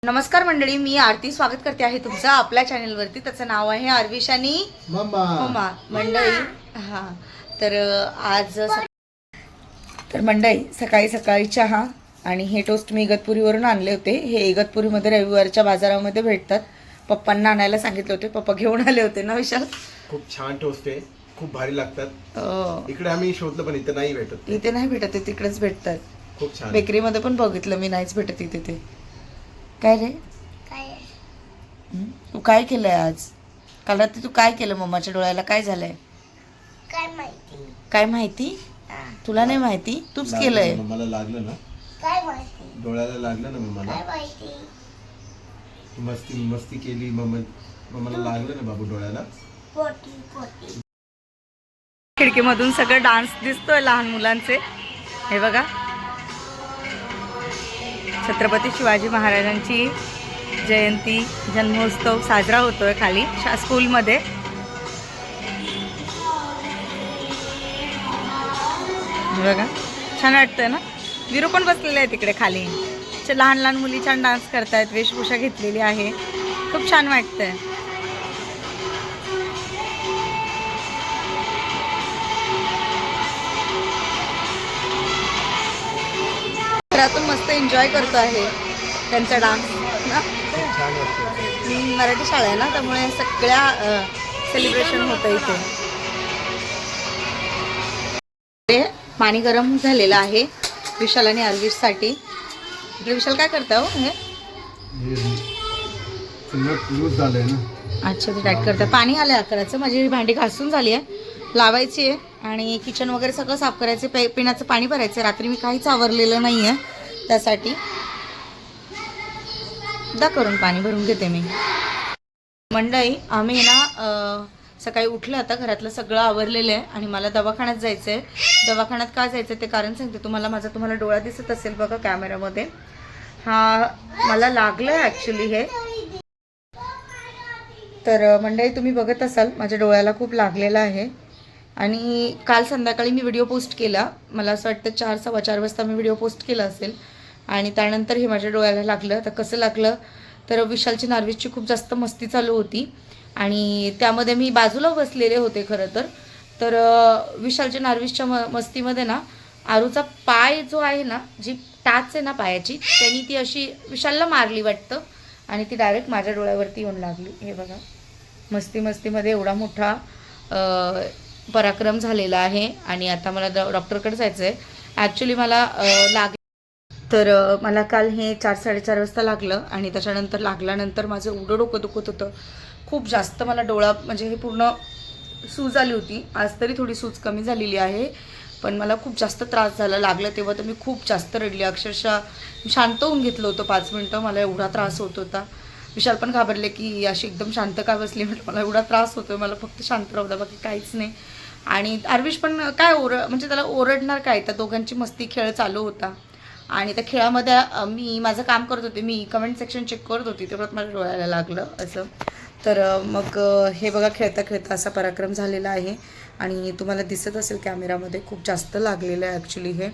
नमस्कार मंडळी, मी आरती स्वागत करते आहे तुमचं आपल्या चॅनलवरती. त्याचं नाव आहे आरविश आणि मम्मा मंडळी. तर आज मंडळी सकाळी चहा आणि हे टोस्ट मी इगतपुरीवरून आणले होते. हे इगतपुरीमध्ये रविवारच्या बाजारामध्ये भेटतात. पप्पांना आणायला सांगितले होते, पप्पा घेऊन आले होते ना विशाल. खूप छान टोस्ट आहे, खूप भारी लागतात. इकडे आम्ही शोधलं पण इथे नाही भेटत. इथे नाही भेटत, तिकडेच भेटतात. खूप छान. बेकरीमध्ये पण बघितलं मी, नाहीच भेटत इथे. ते काय रे, तू काय केलंय आज? काल रात्री तू काय केलं? मम्माच्या डोळ्याला काय झालंय? काय माहिती? तुला नाही माहिती? तूच केलंय. मला लागलं ना, डोळ्याला लागलं ना मम्माला. मस्ती केली मम्माला लागलं ना बाबू डोळ्याला. खिडकीमधून सगळं डान्स दिसतोय लहान मुलांचे. हे बघा, छत्रपती शिवाजी महाराजांची जयंती जन्मोत्सव साजरा होतोय खाली स्कूलमध्ये. बघा, छान वाटतंय ना. विरू पण बसलेले आहे तिकडे खाली. लहान लहान मुली छान डान्स करतायत, वेशभूषा घेतलेली आहे, खूप छान वाटतंय. घरातून मस्त एन्जॉय करतो आहे त्यांचा डान्स ना. मराठी शाळा आहे ना, त्यामुळे सगळ्या सेलिब्रेशन होतं इथे. पाणी गरम झालेलं आहे विशाल आणि आरविशसाठी. इकडे विशाल काय करता हो? हे अच्छा, ते टाईट करता. पाणी आलं अकराचं. माझी भांडी घासून झाली आहे, लावायची आहे आणि किचन वगैरे सगळं साफ करायचं. पिण्याचं पाणी भरायचं. रात्री मी काहीच आवरलेलं नाही आहे, त्यासाठी दा करून पाणी भरून घेते मी. मंडळी, आम्ही ना सकाळी उठलं, आता घरातलं सगळं आवरलेलं आहे आणि मला दवाखान्यात जायचं आहे. दवाखान्यात का जायचं ते कारण सांगते तुम्हाला. तुम्हाला डोळा दिसत असेल बघा कॅमेरामध्ये. हा मला लागलं आहे ॲक्च्युली हे. तर मंडळी, तुम्ही बघत असाल माझ्या डोळ्याला खूप लागलेलं आहे. आणि काल संध्याकाळी मी व्हिडिओ पोस्ट केला, मला असं वाटतं 4-4:15 वाजता मी व्हिडिओ पोस्ट केला असेल. आणि त्यानंतर हे माझ्या डोळ्याला लागलं. तर कसं लागलं तर विशालची नार्विशची खूप जास्त मस्ती चालू होती आणि त्यामध्ये मी बाजूला बसलेले होते खरं तर विशालच्या नार्विशच्या मस्तीमध्ये ना आरूचा पाय जो आहे ना, जी टाच आहे ना पायाची, त्यांनी ती अशी विशालला मारली वाटतं आणि ती डायरेक्ट माझ्या डोळ्यावरती येऊन लागली. हे बघा, मस्तीमध्ये एवढा मोठा पराक्रम झालेला आहे. आणि आता मला डॉक्टरकडे जायचं आहे. ॲक्च्युली मला तर मला काल हे 4-4:30 वाजता लागलं आणि त्याच्यानंतर लागल्यानंतर माझं एवढं डोकं दुखत होतं खूप जास्त. मला डोळा म्हणजे हे पूर्ण सूज आली होती. आज तरी थोडी सूज कमी झालेली आहे, पण मला खूप जास्त त्रास झाला. लागलं तेव्हा तर मी खूप जास्त रडली. अक्षरशः शांत होऊन घेतलं होतं 5 मिनटं. मला एवढा त्रास होत होता. विशाल पण घाबरले की अशी एकदम शांत का बसली. म्हटलं मला एवढा त्रास होतोय, मला फक्त शांत राहू द्या, बाकी काहीच नाही. आणि आरविश पण काय म्हणजे त्याला ओरडणार काय, त्या दोघांची मस्ती खेळ चालू होता. आणि त्या खेळामध्ये मी माझं काम करत होते, मी कमेंट सेक्शन चेक करत होती, तेवढ्यात माझ्या डोळ्याला लागलं असं. तर मग हे बघा, खेळता असा पराक्रम झालेला आहे आणि तुम्हाला दिसत असेल कॅमेरामध्ये खूप जास्त लागलेलं आहे ॲक्च्युली हे.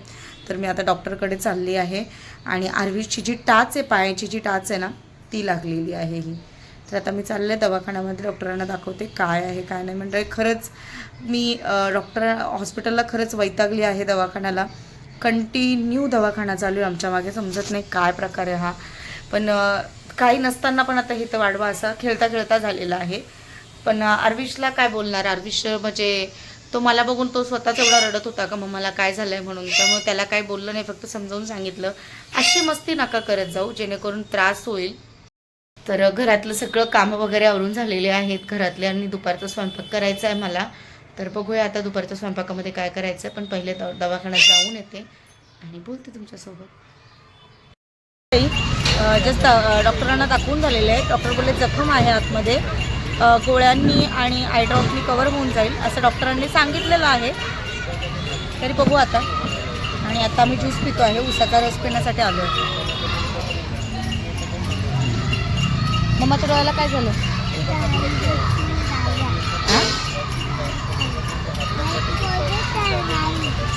तर मी आता डॉक्टरकडे चालली आहे आणि आरविशची जी टाच आहे, पायाची जी टाच आहे ना, ती लागलेली आहे ही. तर आता मी चालले दवाखान्यामध्ये, डॉक्टरांना दाखवते काय आहे काय नाही. म्हणजे खरंच मी हॉस्पिटलला खरंच वैतागली आहे. दवाखान्याला कंटिन्यू दवाखाना चालू आहे आमच्या मागे. समजत नाही काय प्रकार आहे हा. पण काही नसताना पण आता इथं वाढवा असा खेळता झालेला आहे. पण आरविशला काय बोलणार. आरविश म्हणजे तो मला बघून तो स्वतःच एवढा रडत होता का मग मला काय झालं आहे म्हणून. त्यामुळे त्याला काय बोललं नाही, फक्त समजावून सांगितलं अशी मस्ती नका करत जाऊ जेणेकरून त्रास होईल. तर घरातलं सगळं कामं वगैरे आवरून झालेले आहेत घरातले आणि दुपारचा स्वयंपाक करायचा आहे मला. तर बघूया आता दुपारच्या स्वयंपाकामध्ये काय करायचं. पण पहिले दवाखान्यात जाऊन येते आणि बोलते तुमच्यासोबत. जस्ट डॉक्टरांना दाखवून झालेले आहे. डॉक्टर बोलले जखम आहे आतमध्ये, गोळ्यांनी आणि आयड्रॉपनी कवर होऊन जाईल असं डॉक्टरांनी सांगितलेलं आहे. तरी बघू आता. आणि आता आम्ही ज्यूस पितो आहे, उसाचा रस पिण्यासाठी आलो आहे. मम्माच्या डोळ्याला काय झालं?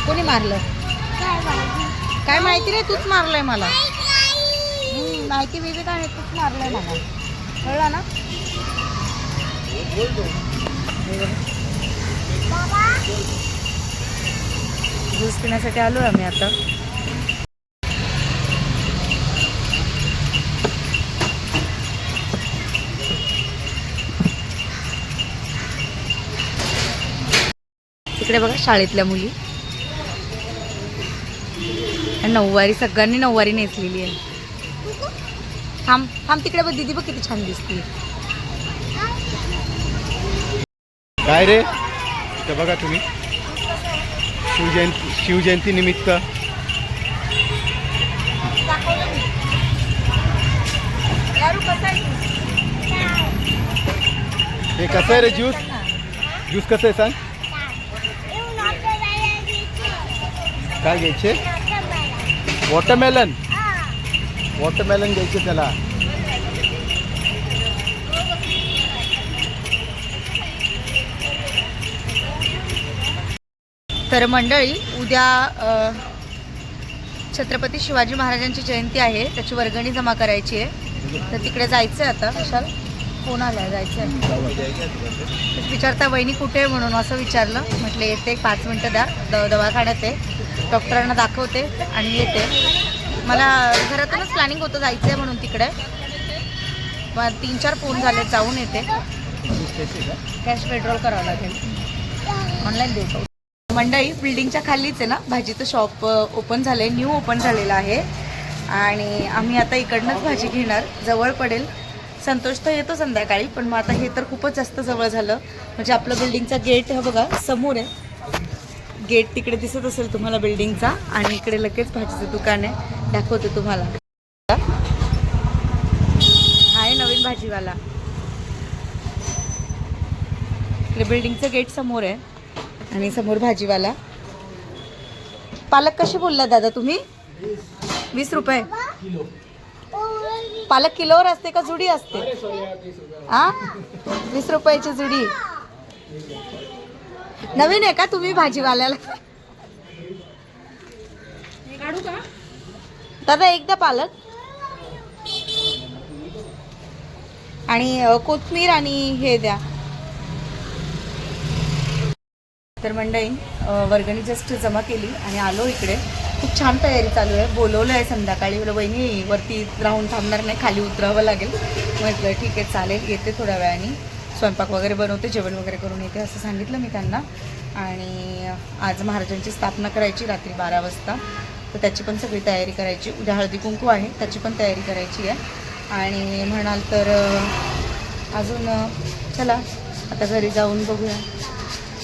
कोणी मारलं काय माहिती नाही, तूच मारलंय मला. माहिती बिबी काय नाही, तूच मारलंय मला, कळलं ना? ज्यूस पिण्यासाठी आलो आम्ही आता. तिकडे बघा शाळेतल्या मुली, नऊवारी, सगळ्यांनी नऊवारी नेसलेली आहे. थांब थांब, तिकडे बघ दीदी, बघ किती छान दिसते. काय रे इथं बघा तुम्ही, शिवजयंती निमित्त हे कसं आहे रे ज्यूस, ज्यूस कसं आहे सांग. काय घ्यायचे? वॉटरमेलन, वॉटरमेलन घ्यायचे त्याला. तर मंडळी, उद्या छत्रपती शिवाजी महाराजांची जयंती आहे, त्याची वर्गणी जमा करायची आहे. तर तिकडे जायचं आहे आता. विशाल फोन आला, जायचं आहे. विचारता वहिनी कुठे आहे म्हणून, असं विचारलं. म्हटलं येते, 5 मिनटं द्या, दवाखान्यात आहे, डॉक्टरांना दाखवते आणि येते. मला घरातूनच प्लॅनिंग होतं जायचं आहे म्हणून तिकडे. 3-4 फोन झाले, जाऊन येते. कॅश विड्रॉल करावं लागेल, ऑनलाईन देऊ. मंडळी, बिल्डिंगच्या खालीच आहे ना भाजीचं शॉप ओपन झालं आहे, न्यू ओपन झालेलं आहे. आणि आम्ही आता इकडनंच भाजी घेणार, जवळ पडेल. संतोष तर येतो संध्याकाळी, पण मग आता हे तर खूपच जास्त जवळ झालं. म्हणजे आपलं बिल्डिंगचा गेट, हा बघा समोर आहे गेट, तिकडे दिसत असेल तुम्हाला बिल्डिंगचा. आणि इकडे लगेच भाजीचं दुकान आहे, दाखवते तुम्हाला. हा आहे नवीन भाजीवाला. इकडे बिल्डिंगचं गेट समोर आहे आणि समोर भाजीवाला. पालक कशी बोलला दादा तुम्ही? 20 रुपये पालक किलोवर असते का जुडी असते? हा, 20 रुपयाची जुडी. नवीन आहे का तुम्ही भाजीवाल्याला? काढू का दादा एकदा पालक आणि कोथिंबीर आणि हे द्या. तर मंडळी, वर्गणी जस्ट जमा केली आणि आलो इकडे. खूप छान तयारी चालू आहे. बोलवलं आहे संध्याकाळी. वहिनी वरती राहून थांबणार नाही, खाली उतरावं लागेल. म्हटलं ठीक आहे चालेल, येते थोड्या वेळाने, स्वयंपाक वगैरे बनवते, जेवण वगैरे करून येते असं सांगितलं मी त्यांना. आणि आज महाराजांची स्थापना करायची रात्री 12 वाजता, तर त्याची पण सगळी तयारी करायची. उद्या हळदी कुंकू आहे, त्याची पण तयारी करायची आहे. आणि म्हणाल तर अजून चला आता घरी जाऊन बघूया.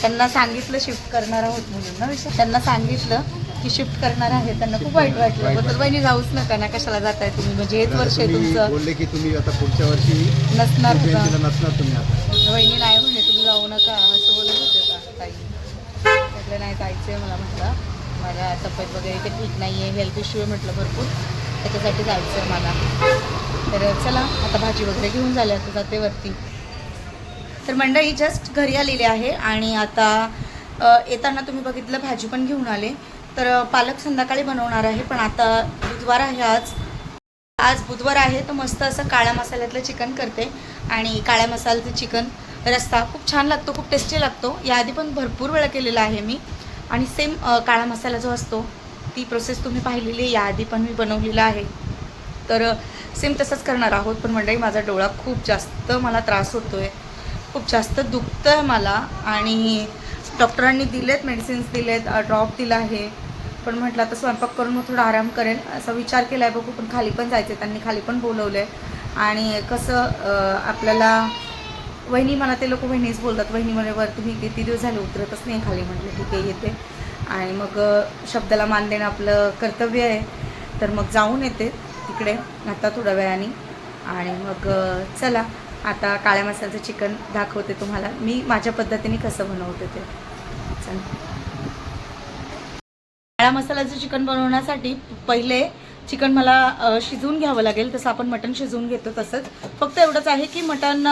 त्यांना सांगितलं शिफ्ट करणार आहोत म्हणून ना विषय, त्यांना सांगितलं की शिफ्ट करणार आहे. त्यांना खूप वाईट वाटलं. तर वहिनी जाऊच नका ना, कशाला जाताय तुम्ही, म्हणजे हेच वर्ष आहे तुमचं. बोलले की तुम्ही आता पुढच्या वर्षी नसणार नसणार तुम्ही आता. वहिनी नाही म्हणे तुम्ही जाऊ नका असं बोलत होते का ताई. म्हटलं नाही जायचं आहे मला. म्हटलं माझ्या तब्येत वगैरे काही ठीक नाही आहे, हेल्थ इश्यू आहे म्हटलं भरपूर, त्याच्यासाठी जायचं आहे मला. तर चला आता भाजी वगैरे घेऊन झाले, आता जाते वरती. तर मंडळी जस्ट घरी आलेली आहे आणि आता येताना तुम्ही बघितलं भाजी पण घेऊन आले. तर पालक संध्याकाळी बनवणार आहे, पण आता बुधवार आहे, आज बुधवार आहे, तर मस्त असं काळ्या मसाल्यातलं चिकन करते. आणि काळ्या मसाल्याचं चिकन रस्सा खूप छान लागतो, खूप टेस्टी लागतो. याआधी पण भरपूर वेळा केलेला आहे मी. आणि सेम काळा मसाला जो असतो ती प्रोसेस तुम्ही पाहिलेली आहे, याआधी पण मी बनवलेला आहे. तर सेम तसंच करणार आहोत. पण मंडळी माझा डोळा खूप जास्त मला त्रास होतो आहे, खूप जास्त दुखतं आहे मला. आणि डॉक्टरांनी दिलेत, मेडिसिन्स दिलेत, ड्रॉप दिला आहे. पण म्हटलं आता स्वयंपाक करून मग थोडा आराम करेल असा विचार केला आहे. बघू, पण खाली पण जायचं आहे, त्यांनी खाली पण बोलवलं आहे. आणि कसं आपल्याला वहिनी, मला ते लोक वहिनीच बोलतात, वहिनी म्हणे वर तुम्ही किती दिवस झाले उतरतच नाही खाली. म्हटलं ठीक आहे येते. आणि मग शब्दाला मान देणं आपलं कर्तव्य आहे. तर मग जाऊन येते तिकडे आता थोड्या वेळाने. आणि मग चला आता काळ्या मसाल्याचं चिकन दाखवते तुम्हाला मी माझ्या पद्धतीने कसं बनवते ते. चला, काळ्या मसाल्याचं चिकन बनवण्यासाठी पहिले चिकन मला शिजवून घ्यावं लागेल. तसं आपण मटण शिजवून घेतो तसंच. फक्त एवढंच आहे की मटण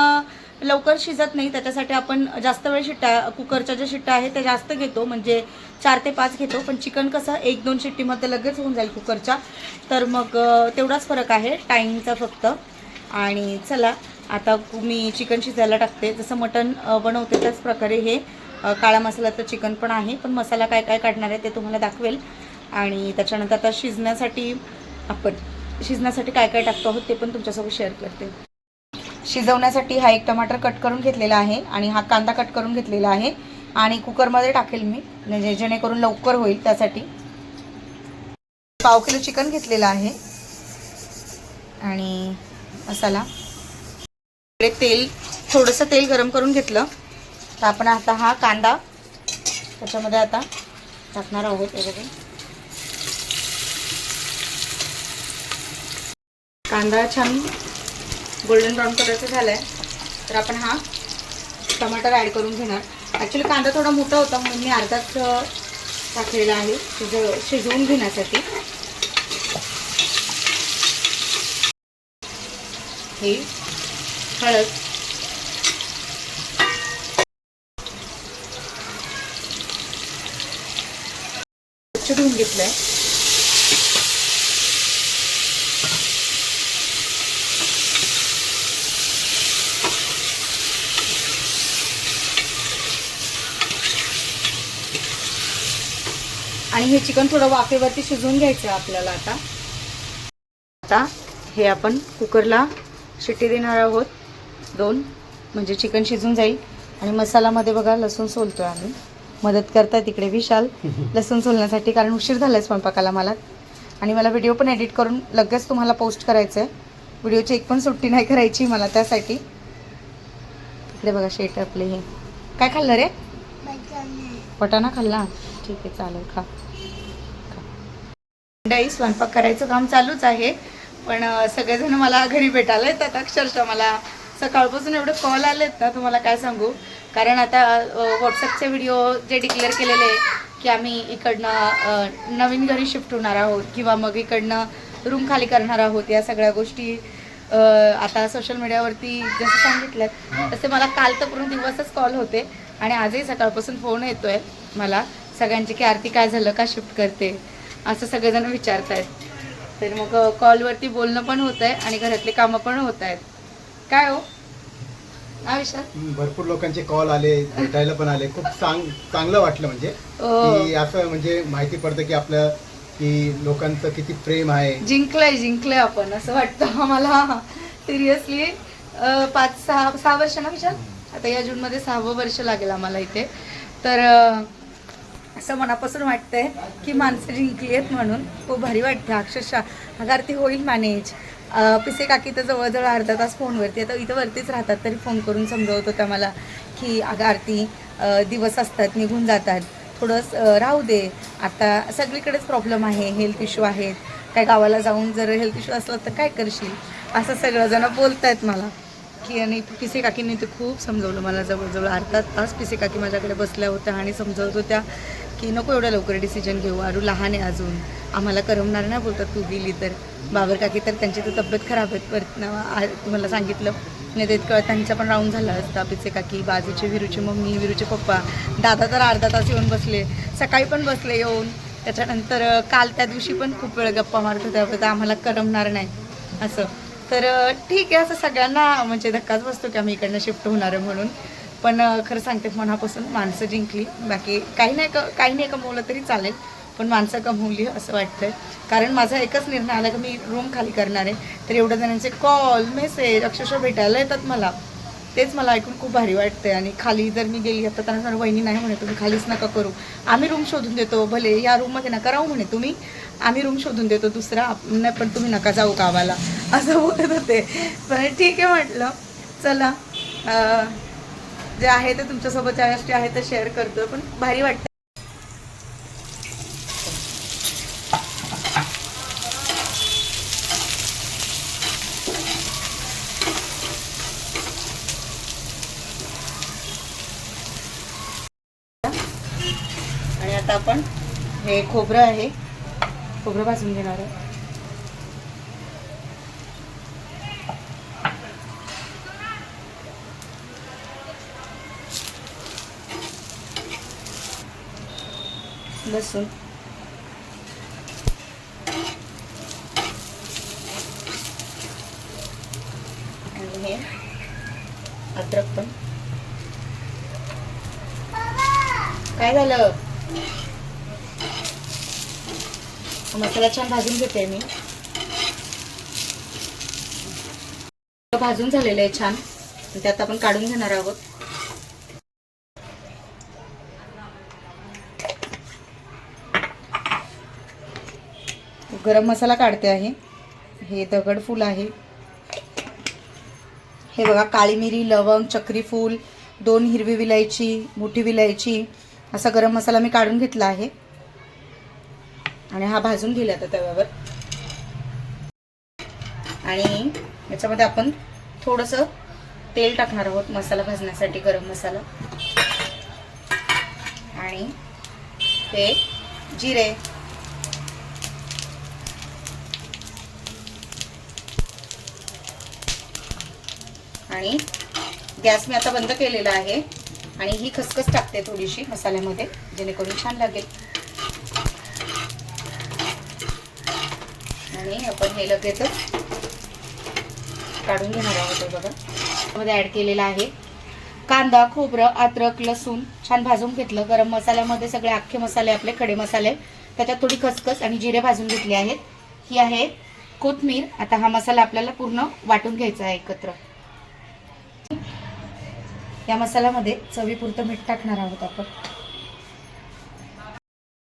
लवकर शिजत नाही, त्याच्यासाठी आपण जास्त वेळ शिट्ट्या, कुकरच्या ज्या शिट्ट्या आहेत त्या जास्त घेतो, म्हणजे 4 ते 5 घेतो. पण चिकन कसं 1-2 शिट्टीमध्ये लगेच होऊन जाईल कुकरच्या, तर मग तेवढाच फरक आहे टाईमचा फक्त. आणि चला आता मी चिकन शिजायला टाकते. जसं मटण बनवते त्याच प्रकारे हे काळा मसाल्याचं चिकन पण आहे, पण मसाला काय काय काढणार आहे ते तुम्हाला दाखवेल. आणि त्याच्यानंतर आता शिजण्यासाठी काय काय टाकतो आहोत ते पण तुमच्यासोबत शेअर करते. शिजवण्यासाठी हा 1 टमाटर कट करून घेतलेला आहे आणि हा कांदा कट करून घेतलेला आहे आणि कुकरमध्ये टाकेल मी, म्हणजे जेणेकरून लवकर होईल त्यासाठी. पाव किलो चिकन घेतलेलं आहे आणि मसाला, थोडंसं तेल गरम करून घेतलं. तर आपण आता हा कांदा त्याच्यामध्ये आता टाकणार आहोत. वगैरे कांदा छान गोल्डन ब्राऊन कलरचा झाला आहे, तर आपण हा टमाटर ॲड करून घेणार. ॲक्च्युली कांदा थोडा मोठा होता म्हणून मी अर्धाच टाकलेला आहे शिजवून घेण्यासाठी. हे हळद, स्वच्छ धुवून घेतलंय. आणि हे चिकन थोडं वाफेवरती शिजवून घ्यायचं आपल्याला. आता हे आपण कुकरला शिट्टी देणार आहोत 2, म्हणजे चिकन शिजून जाईल. आणि मसाल्यामध्ये बघा लसूण सोलतोय आम्ही, मदत करताय तिकडे विशाल लसूण सोलण्यासाठी, कारण उशीर झाला आहे स्वयंपाकाला मला. आणि मला व्हिडिओ पण एडिट करून लगेच तुम्हाला पोस्ट करायचं आहे. व्हिडिओची एक पण सुट्टी नाही करायची मला त्यासाठी. इकडे बघा शेट आपले. हे काय खाल्लं रे? वटाणा खाल्ला. ठीक आहे, चालेल, खा. मंडळी, स्वयंपाक करायचं काम चालूच आहे, पण सगळेजण मला घरी भेटायला येतात. अक्षरशः मला सकाळपासून एवढे कॉल आलेत ना, तुम्हाला काय सांगू. कारण आता व्हॉट्सअपचे व्हिडिओ जे डिक्लेअर केलेले आहे की आम्ही इकडनं नवीन घरी शिफ्ट होणार आहोत किंवा मग इकडनं रूम खाली करणार आहोत, या सगळ्या गोष्टी आता सोशल मीडियावरती जसं सांगितलं तसे मला काल तर पूर्ण दिवसच कॉल होते. आणि आजही सकाळपासून फोन येतो आहे मला सगळ्यांचे की आरती काय झालं, का शिफ्ट करते, असं सगळेजण विचारत आहेत. तर मग कॉलवरती बोलणं पण होत आहे आणि घरातले कामं पण होत आहेत. काय हो भरपूर लोकांचे कॉल आले, भेटायला पण आले. खूप चांगलं वाटलं, म्हणजे की असं म्हणजे माहिती पडतं की आपलं की लोकांचं किती प्रेम आहे. जिंकलंय आपण असं वाटतं आम्हाला. सिरियसली 5-6 वर्ष ना विचार, आता या जूनमध्ये 6वं वर्ष लागेल आम्हाला इथे. तर असं मनापासून वाटतंय की माणसं जिंकली आहेत म्हणून खूप भारी वाटते अक्षरशः. अगर ती होईल मॅनेज. पिसे काकी तर जवळजवळ अर्धा तास फोनवरती, आता इथं वरतीच राहतात तरी फोन करून समजवत होत्या मला की अगं आरती दिवस असतात निघून जातात, थोडंसं राहू दे. आता सगळीकडेच प्रॉब्लेम आहे, हेल्थ इश्यू आहेत. काय गावाला जाऊन जर हेल्थ इश्यू असला तर काय करशील, असं सगळंजणं बोलत आहेत मला की. आणि पिसे काकींनी ते खूप समजवलं मला. जवळजवळ अर्धा तास पिसे काकी माझ्याकडे बसल्या होत्या आणि समजवत होत्या की नको एवढ्या लवकर डिसिजन घेऊ, आरू लहान आहे अजून, आम्हाला करमणार नाही बोलतात तू गेली तर. बाबर काकी तर त्यांची तर तब्येत खराब आहेत, परत तुम्हाला सांगितलं नाही ते त्यांचा पण राऊंड झाला असता. पिसे काकी, बाजूची विरूची मम्मी, विरूचे पप्पा, दादा तर अर्धा तास येऊन बसले, सकाळी पण बसले येऊन. त्याच्यानंतर काल त्या दिवशी पण खूप वेळ गप्पा मारत होत्या, आम्हाला करमणार नाही असं. तर ठीक आहे, असं सगळ्यांना म्हणजे धक्काच बसतो की आम्ही इकडनं शिफ्ट होणार आहे म्हणून. पण खरं सांगते मनापासून माणसं जिंकली. बाकी काही नाही कमवलं तरी चालेल, पण माणसं कमवली असं वाटतंय. कारण माझा एकच निर्णय आला की मी रूम खाली करणार आहे. तर एवढ्या जणांचे कॉल मेसेज अक्षरशः भेटायला येतात मला, तेच मला ऐकून खूप भारी वाटतंय. आणि खाली जर मी गेली तर त्यांना सांग वहिनी नाही म्हणे तुम्ही खालीच नका करू, आम्ही रूम शोधून देतो, भले या रूममध्ये नका राहू म्हणे तुम्ही, आम्ही रूम शोधून देतो दुसरा, पण तुम्ही नका जाऊ गावाला, असं बोलत होते. पण ठीक आहे म्हटलं चला, जे आहे ते तुमच्यासोबत ज्या गोष्टी आहेत ते शेअर करतो, पण भारी वाटतं. आणि आता आपण हे खोबरं आहे, खोबरं भाजून घेणार आहे. लसूण, आणि हे अद्रक पण. काय झालं? मसाला छान भाजून घेते मी. भाजून झालेलं आहे छान. त्यात आपण काढून घेणार आहोत. गरम मसाला काढते आहे. हे दगडफूल आहे. हे बघा, काळी मिरी, लवंग, चक्री फूल, 2 हिरवी विलायची, मोठी विलायची, असा गरम मसाला मी काढून घेतला आहे. आणि हा भाजून घेऊया आता तव्यावर. आणि याच्यामध्ये आपण थोडंसं तेल टाकणार आहोत मसाला भाजण्यासाठी, गरम मसाला. आणि हे जिरे, आणि गॅस मी आता बंद केलेला आहे. आणि ही खसखस टाकते थोडीशी मसाल्यामध्ये, जेणेकरून छान लागेल. आणि आपण हे लगेचच काढून घेणार आहोत. बघा, मध्ये ॲड केलेला आहे कांदा, खोबरं, अद्रक, लसूण छान भाजून घेतलं. गरम मसाल्यामध्ये सगळे अख्खे मसाले, आपले खडे मसाले, त्याच्यात थोडी खसखस आणि जिरे भाजून घेतले आहेत. ही आहे कोथिंबीर. आता हा मसाला आपल्याला पूर्ण वाटून घ्यायचा आहे एकत्र. या मसाल्यामध्ये चवीपुरतं मीठ टाकणार आहोत आपण.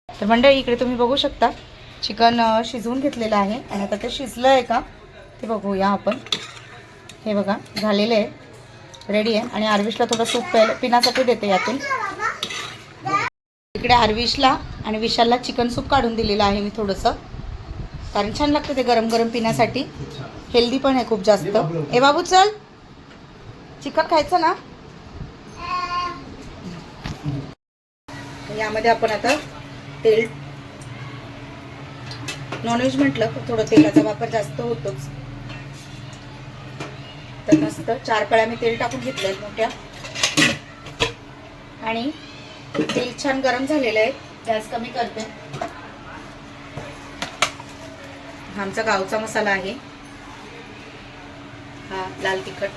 तर मंडळी, इकडे तुम्ही बघू शकता चिकन शिजवून घेतलेलं आहे. आणि आता ते शिजलं आहे का ते बघूया आपण. हे बघा, झालेलं आहे, रेडी आहे. आणि आर्विशला थोडं सूप पिण्यासाठी देते यातून. इकडे आर्विशला आणि विशालला चिकन सूप काढून दिलेलं आहे मी थोडंसं, कारण छान लागतं ते गरम गरम पिण्यासाठी. हेल्दी पण आहे खूप जास्त. ए बाबू चल, चिकन खायचं ना. यामध्ये आपण आता तेल, नॉनव्हेज म्हटलं तर थोडं तेलाचा वापर जास्त होतोच. तर मस्त 4 कळ्या मी तेल टाकून घेतले मोठ्या. आणि तेल छान गरम झालेलं आहे. गॅस कमी करते. हा आमचा गावचा मसाला आहे, हा लाल तिखट.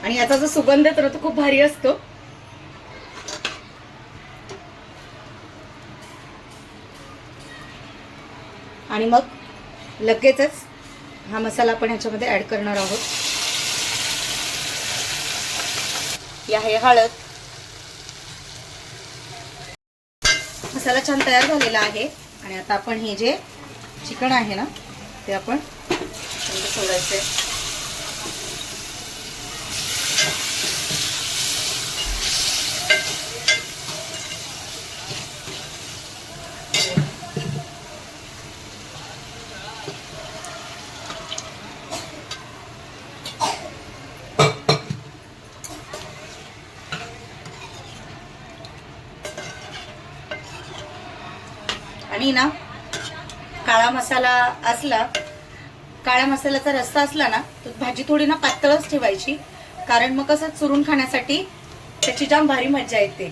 आणि याचा जो सुगंध येतो तो खूप भारी असतो. आणि मग लगेचच हा मसाला आपण ह्याच्यामध्ये ऍड करणार आहोत. ही आहे हळद. मसाला छान तयार झालेला आहे. आणि आता आपण हे जे चिकन आहे ना ते आपण सोडायचे. आणि ना काळा मसाला असला, काळ्या मसाल्याचा रस्सा असला ना तर भाजी थोडी ना पातळच ठेवायची, कारण मग कसं चुरून खाण्यासाठी त्याची जाम भारी मजा येते.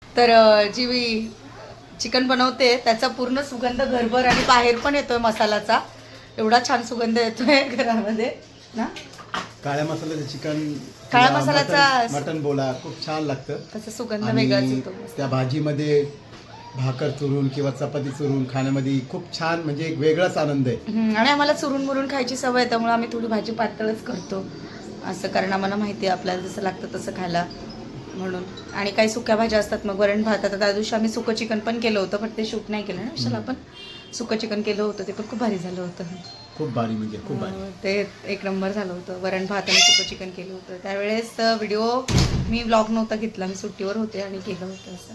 तर जी चिकन बनवते त्याचा पूर्ण सुगंध घरभर आणि बाहेर पण येतोय मसाल्याचा. एवढा छान सुगंध येतोय घरामध्ये ना. काळ्या मसाल्याचं चिकन, काळ्या मसाल्याचा मटन बोला, खूप छान लागतं. त्याचा सुगंध वेगळाच येतो. त्या भाजीमध्ये भाकर चुरून किंवा चपाती चुरून खाण्यामध्ये खूप छान, म्हणजे एक वेगळाच आनंद आहे. आणि आम्हाला चुरून मुरून खायची सवय आहे, त्यामुळे आम्ही थोडी भाजी पातळच करतो असं, कारण आम्हाला माहिती आहे आपल्याला जसं लागतं तसं खायला म्हणून. आणि काही सुक्या भाज्या असतात, मग वरण भात. आता त्या दिवशी आम्ही सुकं चिकन पण केलं होतं, पण ते शूट नाही केलं ना विशाल. आपण सुकं चिकन केलं होतं, ते पण खूप भारी झालं होतं. खूप भारी, म्हणजे खूप भारी. ते एक नंबर झालं होतं. वरण भात आणि सुकं चिकन केलं होतं. त्यावेळेस व्हिडिओ मी व्लॉग नव्हता घेतला, मी सुट्टीवर होते आणि केलं होतं असं.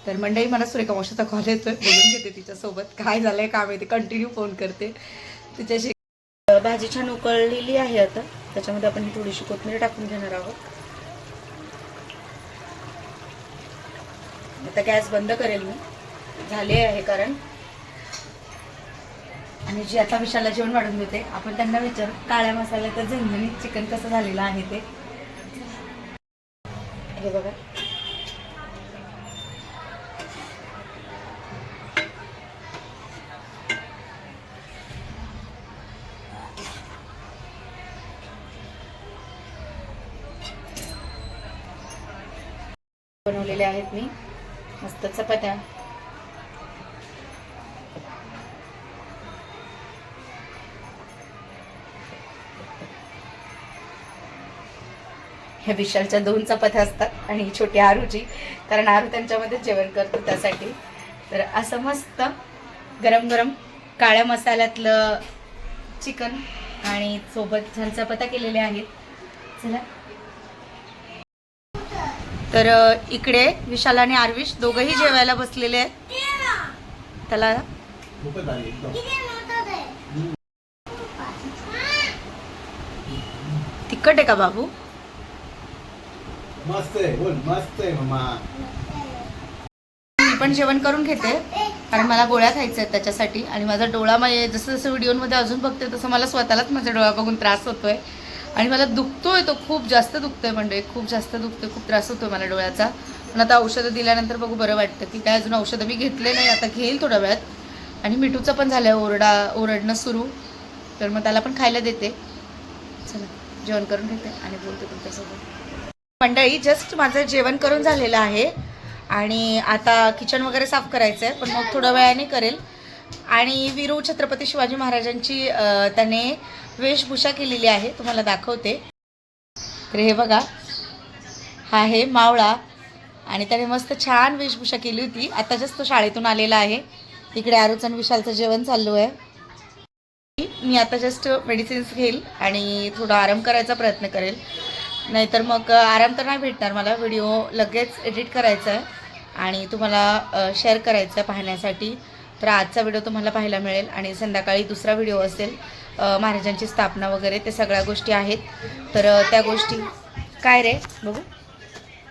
तर मंडळी, मला सुरेखा मावशीचा कॉल येतोय, बोलून घेते तिच्यासोबत. काय झालंय काय माहिती, कंटिन्यू फोन करते तिच्याशी. भाजी छान उकळलेली आहे आता. त्याच्यामध्ये आपण ही थोडीशी कोथिंबीर टाकून घेणार आहोत. आता गॅस बंद करेल मी, झाले आहे कारण. आणि जी आता विशालला जेवण वाढून देते, आपण त्यांना विचारू काळ्या मसाल्याचं झणझणीत चिकन कसं झालेलं आहे ते. हे बघा, बनवलेले आहेत मी मस्त चपात्या. ह्या विशालच्या 2 चपात्या असतात आणि छोटी आरूची, कारण आरू त्यांच्यामध्ये जेवण करतो त्यासाठी. तर असं मस्त गरम गरम काळ्या मसाल्यातलं चिकन आणि सोबत छान चपात्या केलेल्या आहेत. चला, तर इकडे विशाल आणि आरविश दोघंही जेवायला बसलेले आहेत. त्याला तिखट आहे का बाबू? मस्त आहे, बोल मस्त आहे मम्मा. मी पण जेवण करून घेते कारण मला गोळ्या खायच्या आहेत त्याच्यासाठी. आणि माझा डोळा जसं जसं व्हिडिओमध्ये अजून बघते तसं मला स्वतःलाच माझा डोळा बघून त्रास होतोय आणि मला दुखतोय, तो खूप जास्त दुखतोय, म्हणजे खूप जास्त दुखतोय, खूप त्रास होतोय मला डोळ्याचा. पण आता औषधं दिल्यानंतर बघू बरं वाटतं की काय. अजून औषधं मी घेतले नाही, आता घेईल थोड्या वेळात. आणि मिठूचं पण झालं आहे ओरडणं सुरू, तर मग त्याला पण खायला देते. चला जेवण करून घेते आणि बोलते तुमच्यासोबत. मंडळी, जस्ट माझं जेवण करून झालेलं आहे आणि आता किचन वगैरे साफ करायचं आहे, पण मग थोड्या वेळाने करेल. आणि वीरू छत्रपती शिवाजी महाराजांची त्याने वेशभूषा केलेली आहे, तुम्हाला दाखवते. तर हे बघा, हा आहे मावळा आणि त्याने मस्त छान वेशभूषा केली होती. आता जस्ट तो शाळेतून आलेला आहे. इकडे आरूचं आणि विशालचं जेवण चालू आहे. मी आता जस्ट मेडिसिन्स घेईल आणि थोडा आराम करायचा प्रयत्न करेल, नाहीतर मग आराम तर नाही भेटणार मला. व्हिडिओ लगेच एडिट करायचा आहे आणि तुम्हाला शेअर करायचं आहे पाहण्यासाठी. तर आजचा व्हिडिओ तुम्हाला पाहायला मिळेल आणि संध्याकाळी दुसरा व्हिडिओ असेल, महाराजांची स्थापना वगैरे ते सगळ्या गोष्टी आहेत. तर त्या गोष्टी काय रे बघू,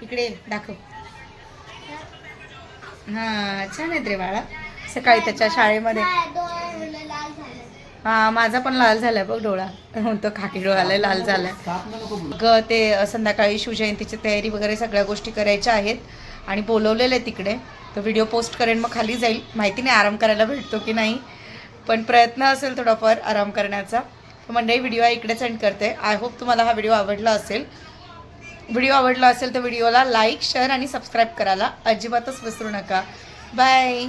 इकडे दाखव. हां, छान आहेत रे बाळा. सकाळी त्याच्या शाळेमध्ये हां, माझा पण लाल झाला बघ डोळा, म्हणतो खाकी डोळ्याला लाल झाला ते संध्याकाळी शिवजयंतीची तयारी वगैरे सगळ्या गोष्टी करायच्या आहेत आणि बोलवलेलं आहे तिकडे. तर व्हिडिओ पोस्ट करेन, मग खाली जाईल. माहिती नाही आराम करायला भेटतो की नाही, पण प्रयत्न असेल थोडाफार आराम करण्याचा. तर मंडळी, व्हिडिओ इकडेच एंड करते. आय होप तुम्हाला हा व्हिडिओ आवडला असेल. व्हिडिओ आवडला असेल तर व्हिडिओला लाईक, शेअर आणि सबस्क्राईब करायला अजिबातच विसरू नका. बाय.